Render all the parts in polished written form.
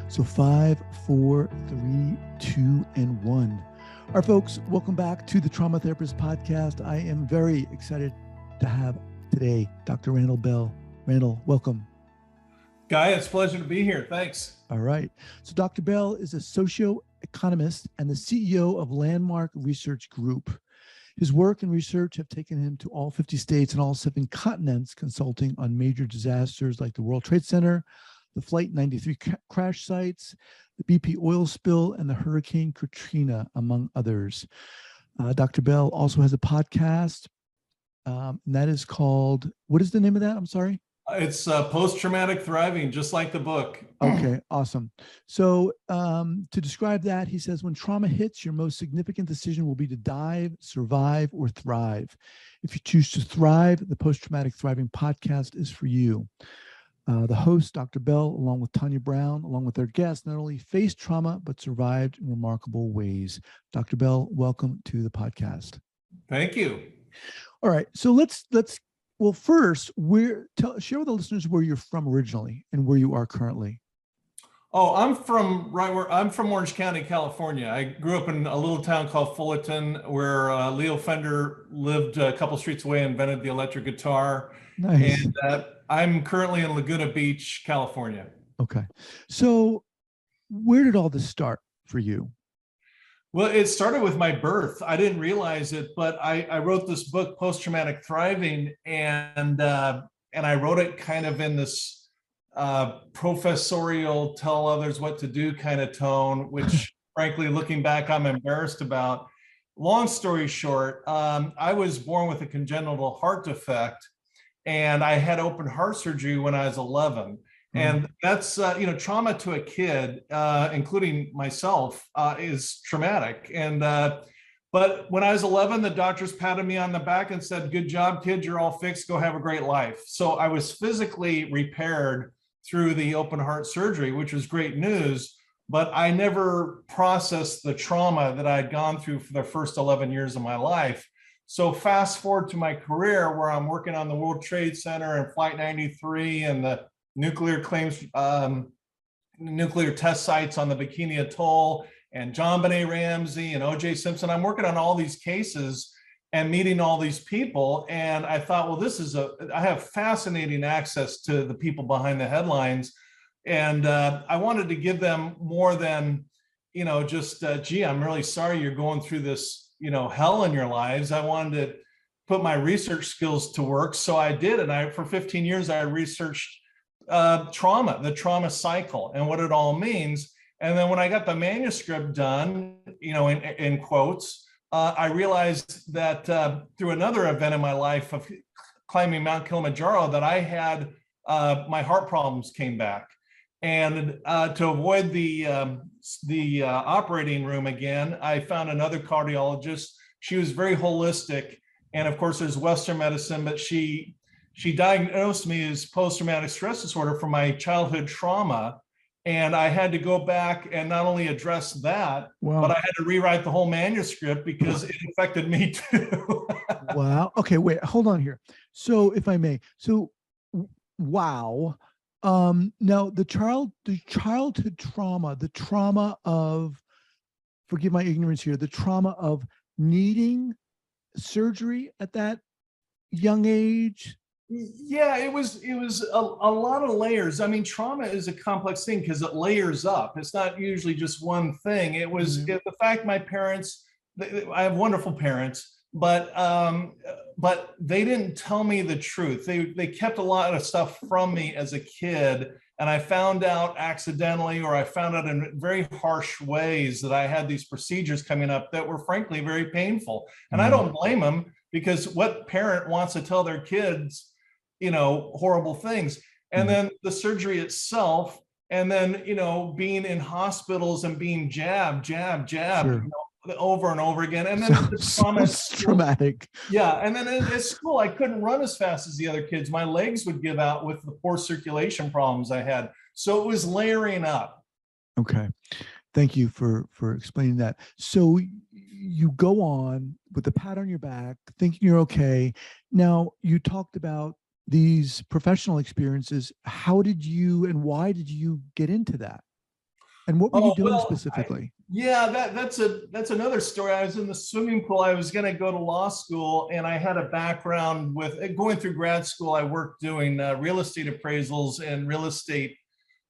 So 5, 4, 3, 2, and 1. All right, folks, welcome back to the Trauma Therapist Podcast. I am very excited to have today Dr. Randall Bell. Randall, welcome. Guy, it's a pleasure to be here. Thanks. All right. So Dr. Bell is a socio-economist and the CEO of Landmark Research Group. His work and research have taken him to all 50 states and all 7 continents, consulting on major disasters like the World Trade Center, the Flight 93 crash sites, the BP oil spill, and the Hurricane Katrina, among others. Dr. Bell also has a podcast, and that is called, what is the name of that? I'm sorry. It's Post-Traumatic Thriving, just like the book. Okay, awesome. So to describe that, he says, when trauma hits, your most significant decision will be to dive, survive, or thrive. If you choose to thrive, the Post-Traumatic Thriving podcast is for you. The host, Dr. Bell, along with Tanya Brown, along with their guests, not only faced trauma, but survived in remarkable ways. Dr. Bell, welcome to the podcast. Thank you. All right. So well, first, share with the listeners where you're from originally and where you are currently. Oh, I'm from Orange County, California. I grew up in a little town called Fullerton, where Leo Fender lived a couple streets away and invented the electric guitar. Nice. And I'm currently in Laguna Beach, California. Okay. So where did all this start for you? Well, it started with my birth. I didn't realize it, but I wrote this book, Post-Traumatic Thriving, and I wrote it kind of in this professorial, tell others what to do kind of tone, which frankly, looking back, I'm embarrassed about. Long story short, I was born with a congenital heart defect, and I had open heart surgery when I was 11. And that's, trauma to a kid, including myself, is traumatic. And but when I was 11, the doctors patted me on the back and said, good job, kid, you're all fixed, go have a great life. So I was physically repaired through the open heart surgery, which was great news, but I never processed the trauma that I had gone through for the first 11 years of my life. So fast forward to my career, where I'm working on the World Trade Center and Flight 93 and the nuclear test sites on the Bikini Atoll and John Benet Ramsey and O.J. Simpson. I'm working on all these cases and meeting all these people. And I thought, well, I have fascinating access to the people behind the headlines. And I wanted to give them more than, just, gee, I'm really sorry you're going through this, hell in your lives. I wanted to put my research skills to work. So I did. And for 15 years, I researched trauma, the trauma cycle, and what it all means. And then when I got the manuscript done, in quotes, I realized that through another event in my life of climbing Mount Kilimanjaro, that I had my heart problems came back. And to avoid the operating room again, I found another cardiologist. She was very holistic. And of course, there's Western medicine, but she diagnosed me as post-traumatic stress disorder from my childhood trauma. And I had to go back and not only address that, but I had to rewrite the whole manuscript because it affected me too. Wow. Okay, wait, hold on here. So if I may, wow. Now the childhood trauma, the trauma of, forgive my ignorance here, the trauma of needing surgery at that young age. Yeah, it was a lot of layers. I mean, trauma is a complex thing because it layers up. It's not usually just one thing. It was the fact my parents, I have wonderful parents, but they didn't tell me the truth. They kept a lot of stuff from me as a kid, and I found out accidentally, or I found out in very harsh ways, that I had these procedures coming up that were frankly very painful. And I don't blame them, because what parent wants to tell their kids, horrible things? And then the surgery itself, and then, being in hospitals and being jabbed, Sure. Over and over again. And then the trauma, traumatic. Yeah. And then at school, I couldn't run as fast as the other kids. My legs would give out with the poor circulation problems I had. So it was layering up. Okay. Thank you for explaining that. So you go on with the pat on your back, thinking you're okay. Now, you talked about these professional experiences. How did you and why did you get into that? And what were you Oh, doing well, specifically? yeah, that's another story. I was in the swimming pool. I was going to go to law school, and I had a background with going through grad school. I worked doing real estate appraisals and real estate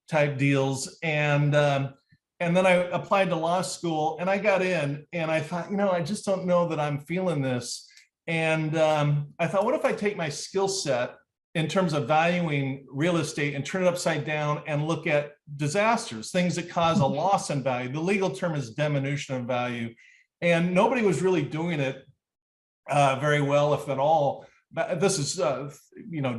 type deals, and then I applied to law school, and I got in, and I thought, I just don't know that I'm feeling this. And I thought, what if I take my skill set in terms of valuing real estate and turn it upside down and look at disasters, things that cause a loss in value. The legal term is diminution of value. And nobody was really doing it very well, if at all. This is,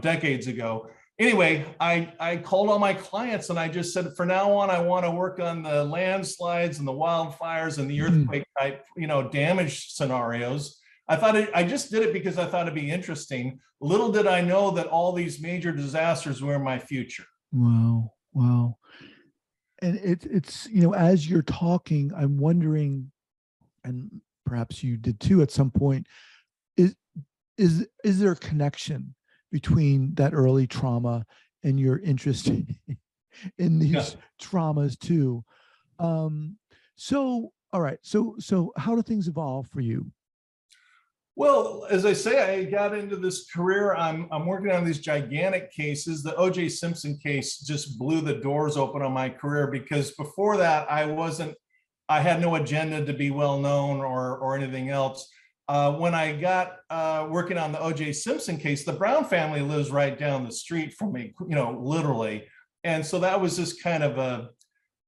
decades ago. Anyway, I called all my clients and I just said, for now on, I want to work on the landslides and the wildfires and the earthquake type, damage scenarios. I just did it because I thought it'd be interesting. Little did I know that all these major disasters were in my future. Wow. Wow. And it's, as you're talking, I'm wondering, and perhaps you did too at some point, is there a connection between that early trauma and your interest in these traumas too? So, all right. So how do things evolve for you? Well, as I say, I got into this career. I'm working on these gigantic cases. The O.J. Simpson case just blew the doors open on my career, because before that, I had no agenda to be well known or anything else. When I got working on the O.J. Simpson case, the Brown family lives right down the street from me, literally. And so that was just kind of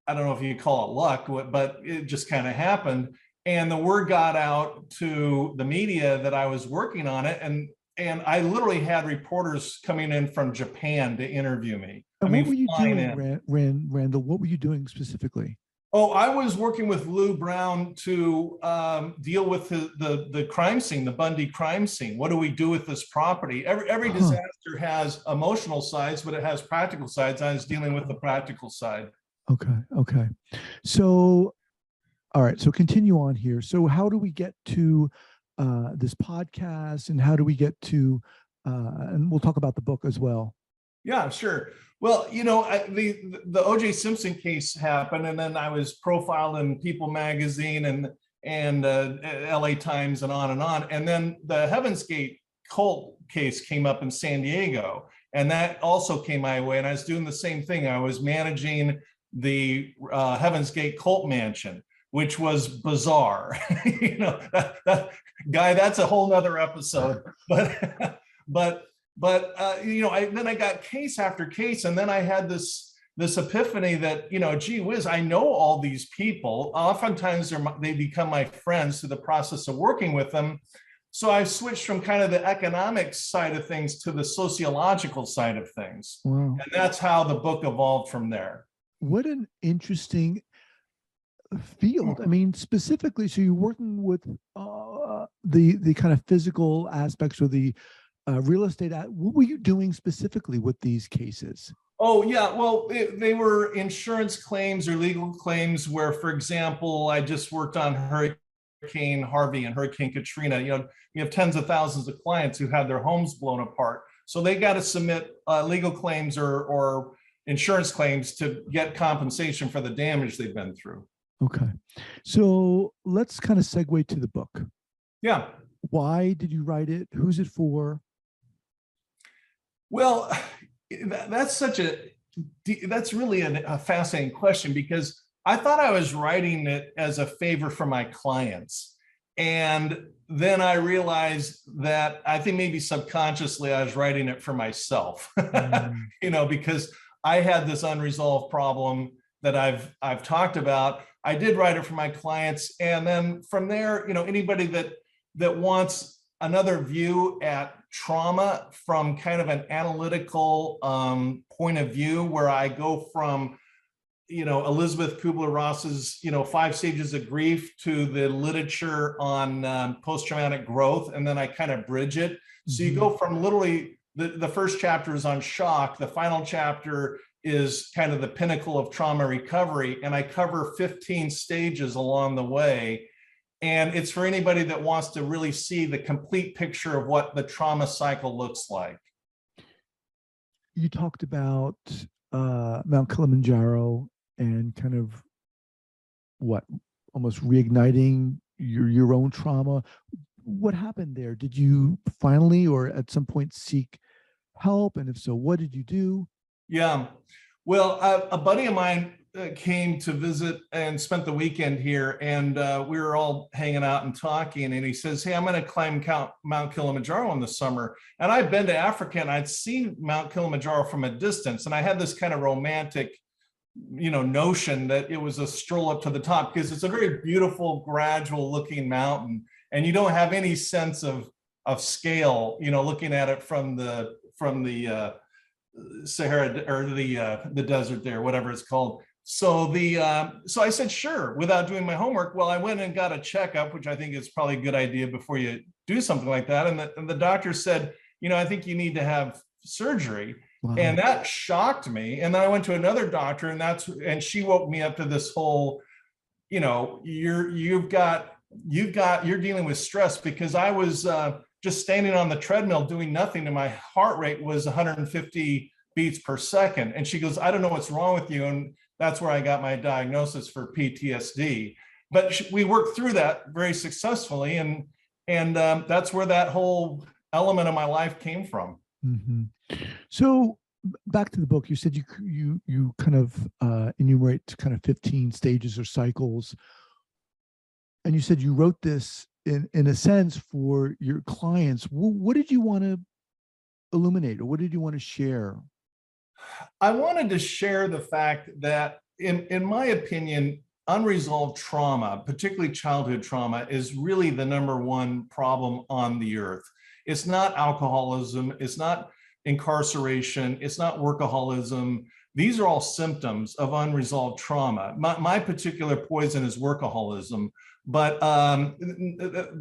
I don't know if you call it luck, but it just kind of happened. And the word got out to the media that I was working on it. And I literally had reporters coming in from Japan to interview me. And what were you doing, Randall? What were you doing specifically? Oh, I was working with Lou Brown to deal with the crime scene, the Bundy crime scene. What do we do with this property? Every disaster has emotional sides, but it has practical sides. I was dealing with the practical side. Okay. So, all right. So continue on here. So how do we get to this podcast, and how do we get to, and we'll talk about the book as well. Yeah, sure. Well, the O.J. Simpson case happened, and then I was profiled in People magazine and L.A. Times and on and on. And then the Heaven's Gate cult case came up in San Diego, and that also came my way. And I was doing the same thing. I was managing the Heaven's Gate cult mansion, which was bizarre. That guy, that's a whole nother episode. But then I got case after case, and then I had this epiphany that, gee whiz, I know all these people. Oftentimes they become my friends through the process of working with them. So I switched from kind of the economic side of things to the sociological side of things. Wow. And that's how the book evolved from there. What an interesting field. I mean, specifically, so you're working with the kind of physical aspects, or the real estate. What were you doing specifically with these cases? Oh, yeah. Well, they were insurance claims or legal claims where, for example, I just worked on Hurricane Harvey and Hurricane Katrina. You have tens of thousands of clients who had their homes blown apart. So they got to submit legal claims or insurance claims to get compensation for the damage they've been through. Okay. So let's kind of segue to the book. Yeah. Why did you write it? Who's it for? Well, that's really a fascinating question, because I thought I was writing it as a favor for my clients. And then I realized that I think maybe subconsciously I was writing it for myself, because I had this unresolved problem that I've talked about. I did write it for my clients. And then from there, anybody that wants another view at trauma from kind of an analytical point of view, where I go from, Elizabeth Kubler-Ross's, 5 stages of grief to the literature on post-traumatic growth. And then I kind of bridge it. So you go from literally the first chapter is on shock. The final chapter is kind of the pinnacle of trauma recovery. And I cover 15 stages along the way. And it's for anybody that wants to really see the complete picture of what the trauma cycle looks like. You talked about Mount Kilimanjaro and kind of what, almost reigniting your own trauma. What happened there? Did you finally or at some point seek help? And if so, what did you do? Yeah. Well, a buddy of mine came to visit and spent the weekend here, and we were all hanging out and talking. And he says, "Hey, I'm going to climb Mount Kilimanjaro in the summer." And I'd been to Africa, and I'd seen Mount Kilimanjaro from a distance, and I had this kind of romantic, notion that it was a stroll up to the top, because it's a very beautiful, gradual looking mountain, and you don't have any sense of scale, looking at it from the Sahara or the desert there, whatever it's called. So so I said, sure, without doing my homework. Well, I went and got a checkup, which I think is probably a good idea before you do something like that. And the doctor said, I think you need to have surgery. Wow. And that shocked me. And then I went to another doctor, and she woke me up to this whole, you're dealing with stress, because I was just standing on the treadmill doing nothing, and my heart rate was 150 beats per second. And she goes, "I don't know what's wrong with you." And that's where I got my diagnosis for PTSD. But we worked through that very successfully, and that's where that whole element of my life came from. Mm-hmm. So back to the book, you said you kind of enumerate kind of 15 stages or cycles, and you said you wrote this in a sense for your clients. What did you want to illuminate, or what did you want to share? I wanted to share the fact that, in my opinion, unresolved trauma, particularly childhood trauma, is really the number one problem on the earth. It's not alcoholism, it's not incarceration, it's not workaholism. These are all symptoms of unresolved trauma. My particular poison is workaholism, but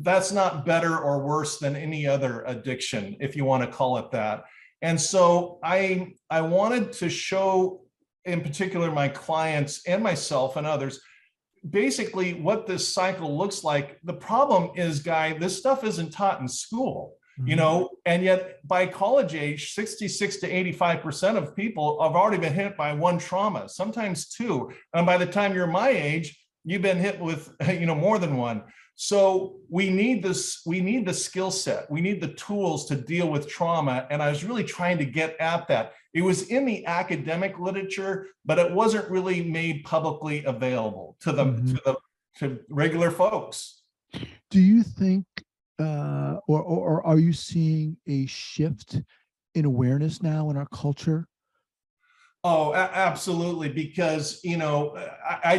that's not better or worse than any other addiction, if you want to call it that. And so I wanted to show, in particular, my clients and myself and others, basically what this cycle looks like. The problem is, Guy, this stuff isn't taught in school. And yet by college age, 66 to 85% of people have already been hit by one trauma, sometimes two. And by the time you're my age, you've been hit with, more than one. So we need the skill set. We need the tools to deal with trauma. And I was really trying to get at that. It was in the academic literature, but it wasn't really made publicly available to to regular folks. Do you think, or are you seeing a shift in awareness now in our culture? Oh, absolutely. Because, I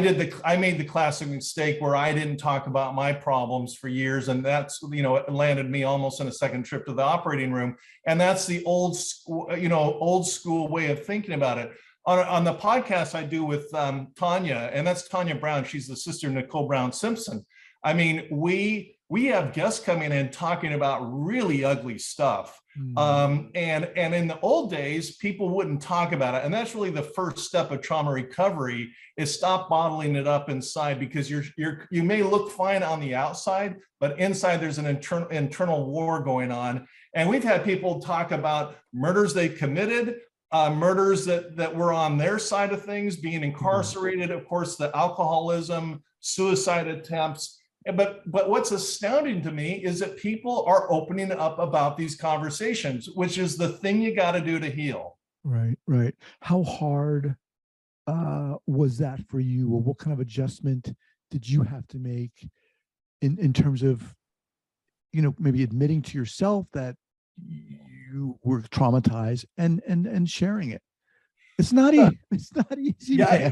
made the classic mistake where I didn't talk about my problems for years. And that's, it landed me almost in a second trip to the operating room. And that's the old school way of thinking about it. On the podcast I do with Tanya, and that's Tanya Brown. She's the sister of Nicole Brown Simpson. I mean, we have guests coming in talking about really ugly stuff. And in the old days, people wouldn't talk about it. And that's really the first step of trauma recovery, is stop bottling it up inside, because you may look fine on the outside, but inside there's an internal war going on. And we've had people talk about murders they committed, murders that were on their side of things, being incarcerated, of course, the alcoholism, suicide attempts. But what's astounding to me is that people are opening up about these conversations, which is the thing you got to do to heal. Right. How hard was that for you, or what kind of adjustment did you have to make in terms of, maybe admitting to yourself that you were traumatized and sharing it? It's not easy. It's not easy. Yeah,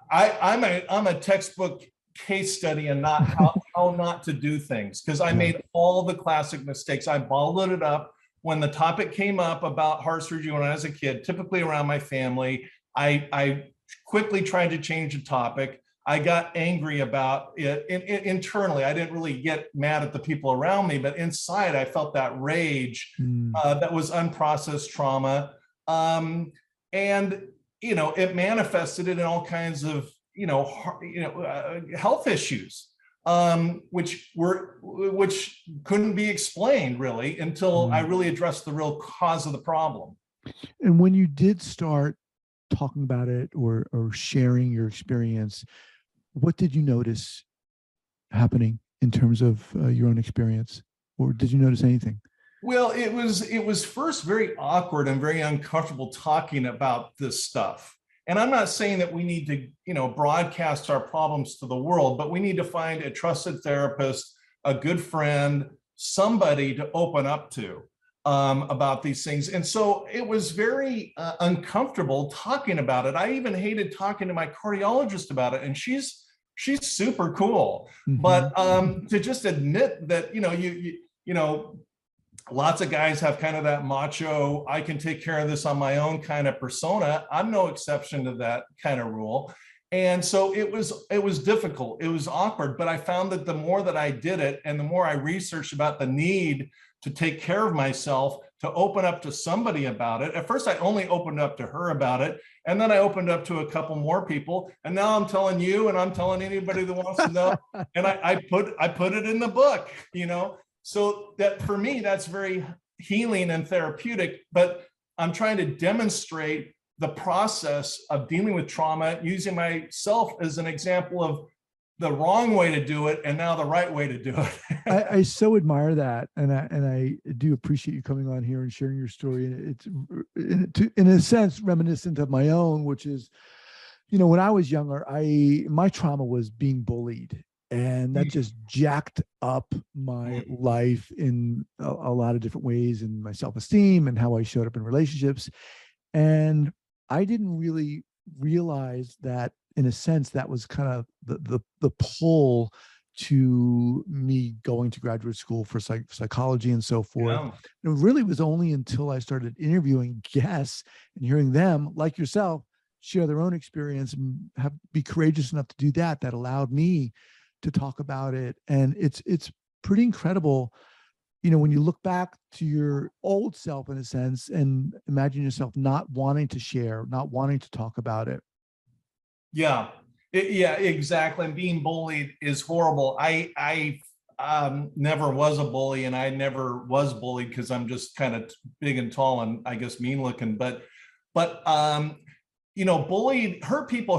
I'm a textbook case study and not how not to do things, because I made all the classic mistakes. I bottled it up. When the topic came up about heart surgery when I was a kid, typically around my family, I quickly tried to change the topic. I got angry about it internally. I didn't really get mad at the people around me, but inside I felt that rage that was unprocessed trauma. And it manifested in all kinds of health issues, which couldn't be explained really until I really addressed the real cause of the problem. And when you did start talking about it or sharing your experience, what did you notice happening in terms of your own experience, or did you notice anything? Well, it was first very awkward and very uncomfortable talking about this stuff. And I'm not saying that we need to, broadcast our problems to the world, but we need to find a trusted therapist, a good friend, somebody to open up to about these things. And so it was very uncomfortable talking about it. I even hated talking to my cardiologist about it, and she's super cool. Mm-hmm. But to just admit that, you know, lots of guys have kind of that macho, I can take care of this on my own kind of persona. I'm no exception to that kind of rule. And so it was difficult. It was awkward, but I found that the more that I did it and the more I researched about the need to take care of myself, to open up to somebody about it. At first, I only opened up to her about it. And then I opened up to a couple more people. And now I'm telling you, and I'm telling anybody that wants to know. And I put it in the book, So that for me, that's very healing and therapeutic, but I'm trying to demonstrate the process of dealing with trauma, using myself as an example of the wrong way to do it and now the right way to do it. I so admire that, and I do appreciate you coming on here and sharing your story. And it's in a sense reminiscent of my own, which is, when I was younger, my trauma was being bullied. And that just jacked up my life in a lot of different ways, in my self-esteem and how I showed up in relationships. And I didn't really realize that, in a sense, that was kind of the pull to me going to graduate school for psychology and so forth. Yeah. It really was only until I started interviewing guests and hearing them, like yourself, share their own experience and be courageous enough to do that allowed me to talk about it. And it's pretty incredible, when you look back to your old self, in a sense, and imagine yourself not wanting to share, not wanting to talk about it. Yeah, exactly. And being bullied is horrible. I never was a bully, and I never was bullied because I'm just kind of big and tall and I guess mean looking. But bullied, hurt people,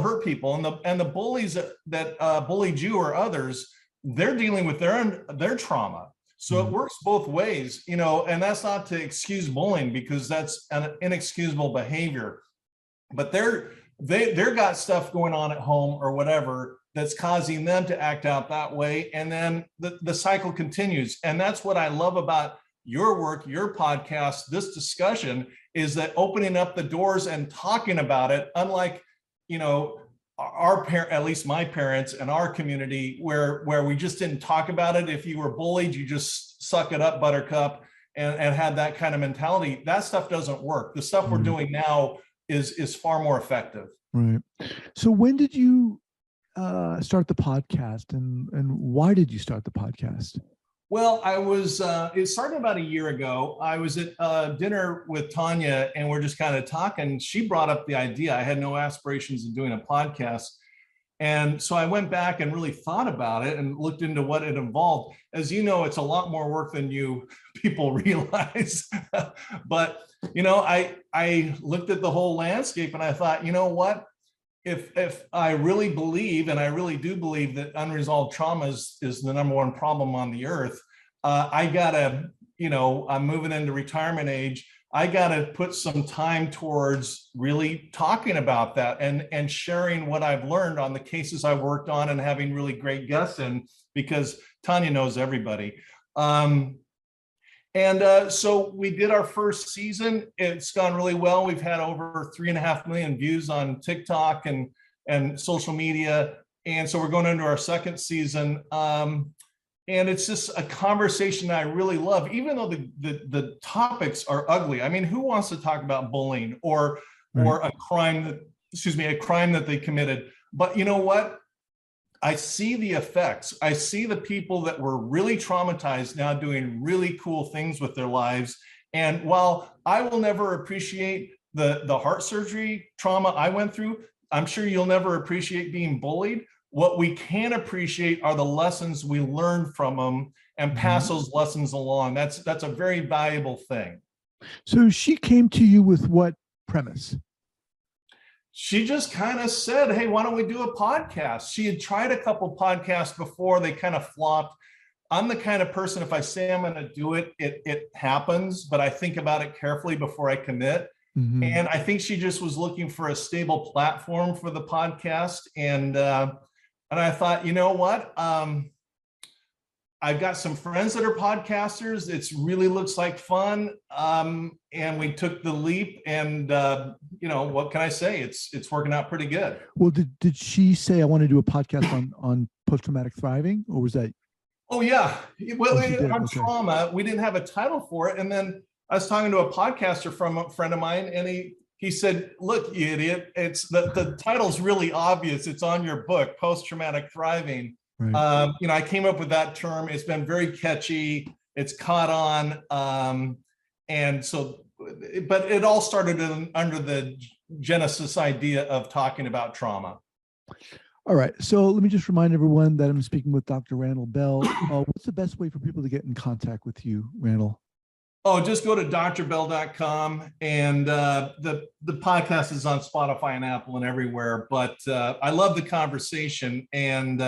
and the bullies that bullied you or others, they're dealing with their trauma. So it works both ways, and that's not to excuse bullying, because that's an inexcusable behavior. But they're got stuff going on at home or whatever that's causing them to act out that way, and then the cycle continues. And that's what I love about your work, your podcast, this discussion, is that opening up the doors and talking about it, unlike, at least my parents and our community, where we just didn't talk about it. If you were bullied, you just suck it up, buttercup, and had that kind of mentality. That stuff doesn't work. The stuff we're doing now is far more effective. Right. So when did you start the podcast, and why did you start the podcast? Well, it started about a year ago. I was at dinner with Tanya, and we're just kind of talking. She brought up the idea. I had no aspirations of doing a podcast. And so I went back and really thought about it and looked into what it involved. As you know, it's a lot more work than you people realize. But, I looked at the whole landscape and I thought, you know what? If I really believe, and I really do believe, that unresolved trauma is the number one problem on the earth, I gotta, I'm moving into retirement age. I gotta put some time towards really talking about that and sharing what I've learned on the cases I've worked on, and having really great guests in, because Tanya knows everybody. So we did our first season. It's gone really well. We've had over 3.5 million views on TikTok and social media. And so we're going into our second season. And it's just a conversation that I really love, even though the topics are ugly. I mean, who wants to talk about bullying or a crime that they committed? But you know what? I see the effects. I see the people that were really traumatized now doing really cool things with their lives. And while I will never appreciate the heart surgery trauma I went through, I'm sure you'll never appreciate being bullied. What we can appreciate are the lessons we learn from them and pass those lessons along. That's a very valuable thing. So she came to you with what premise? She just kind of said, hey, why don't we do a podcast? She had tried a couple podcasts before. They kind of flopped. I'm the kind of person, if I say I'm going to do it, it happens, but I think about it carefully before I commit. Mm-hmm. And I think she just was looking for a stable platform for the podcast. And I thought, you know what? I've got some friends that are podcasters. It really looks like fun. And we took the leap, and what can I say? It's working out pretty good. Well, did she say, I want to do a podcast on post-traumatic thriving, or was that? Oh yeah. Well, on Okay. trauma, we didn't have a title for it. And then I was talking to a podcaster from a friend of mine, and he said, look, you idiot, it's the title's really obvious. It's on your book, Post-Traumatic Thriving. Right. I came up with that term. It's been very catchy. It's caught on. And so, but it all started under the genesis idea of talking about trauma. All right. So let me just remind everyone that I'm speaking with Dr. Randall Bell. What's the best way for people to get in contact with you, Randall? Oh, just go to drbell.com, and the podcast is on Spotify and Apple and everywhere. But I love the conversation, and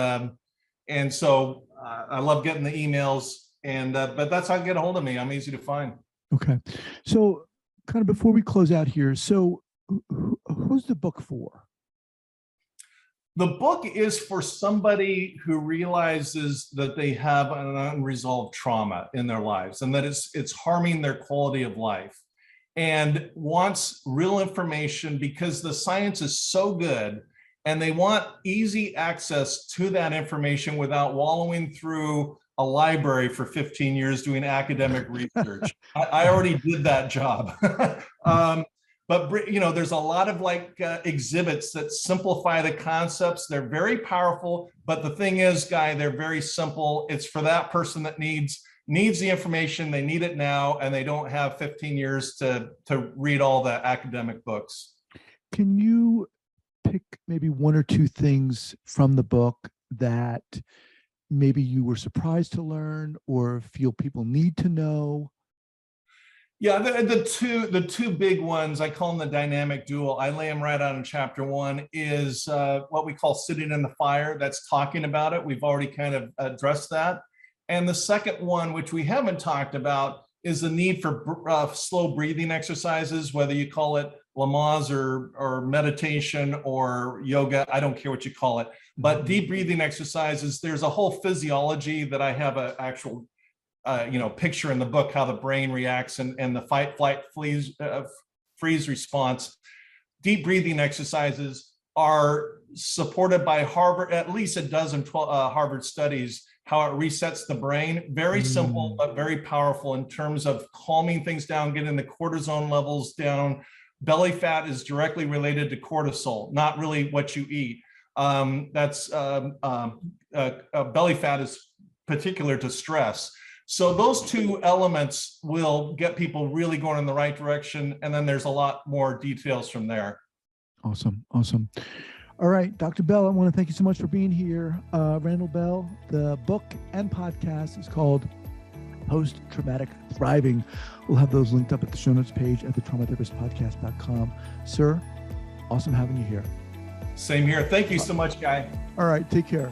so I love getting the emails, but that's how you get a hold of me. I'm easy to find. Okay. So kind of before we close out here, so who's the book for? The book is for somebody who realizes that they have an unresolved trauma in their lives, and that it's harming their quality of life, and wants real information because the science is so good, and they want easy access to that information without wallowing through a library for 15 years doing academic research. I already did that job. But there's a lot of exhibits that simplify the concepts. They're very powerful, but the thing is, Guy, they're very simple. It's for that person that needs the information. They need it now, and they don't have 15 years to read all the academic books. Can you pick maybe one or two things from the book that maybe you were surprised to learn or feel people need to know? Yeah, the two big ones, I call them the dynamic dual. I lay them right out in chapter 1, is what we call sitting in the fire. That's talking about it. We've already kind of addressed that. And the second one, which we haven't talked about, is the need for slow breathing exercises, whether you call it Lamaze or meditation or yoga. I don't care what you call it, but deep breathing exercises. There's a whole physiology that I have an actual picture in the book, how the brain reacts and the fight, flight, freeze response. Deep breathing exercises are supported by Harvard, at least a dozen Harvard studies, how it resets the brain. Very simple, but very powerful in terms of calming things down, getting the cortisone levels down. Belly fat is directly related to cortisol, not really what you eat. Belly fat is particular to stress. So those two elements will get people really going in the right direction. And then there's a lot more details from there. Awesome. Awesome. All right, Dr. Bell, I want to thank you so much for being here. Randall Bell, the book and podcast is called Post-Traumatic Thriving. We'll have those linked up at the show notes page at thetraumatherapistpodcast.com. Sir, awesome having you here. Same here. Thank you so much, Guy. All right, take care.